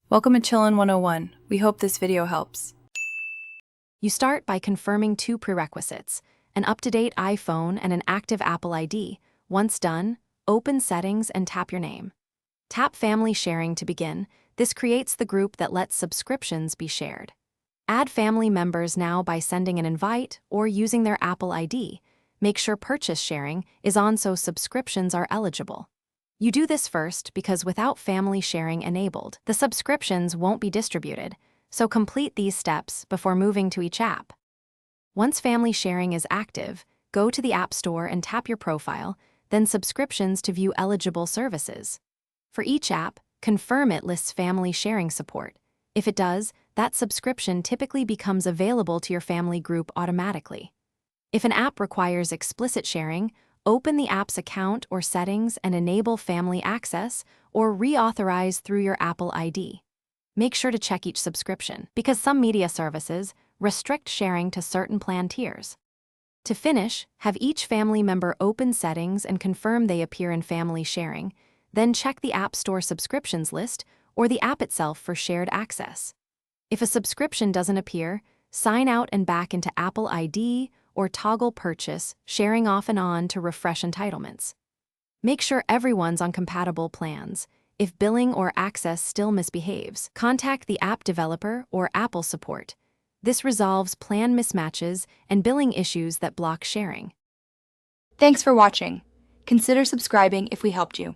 Welcome to Chillin' 101. We hope this video helps. You start by confirming two prerequisites: an up-to-date iPhone and an active Apple ID. Once done, open Settings and tap your name. Tap Family Sharing to begin. This creates the group that lets subscriptions be shared. Add family members now by sending an invite or using their Apple ID. Make sure purchase sharing is on so subscriptions are eligible. You do this first because without family sharing enabled, the subscriptions won't be distributed, so complete these steps before moving to each app. Once family sharing is active, go to the App Store and tap your profile, then subscriptions to view eligible services. For each app, confirm it lists family sharing support. If it does, that subscription typically becomes available to your family group automatically. If an app requires explicit sharing, open the app's account or settings and enable family access or reauthorize through your Apple ID. Make sure to check each subscription, because some media services restrict sharing to certain plan tiers. To finish, have each family member open settings and confirm they appear in family sharing, then check the App Store subscriptions list or the app itself for shared access. If a subscription doesn't appear, sign out and back into Apple ID or toggle purchase sharing off and on to refresh entitlements. Make sure everyone's on compatible plans. If billing or access still misbehaves, contact the app developer or Apple support. This resolves plan mismatches and billing issues that block sharing. Thanks for watching. Consider subscribing if we helped you.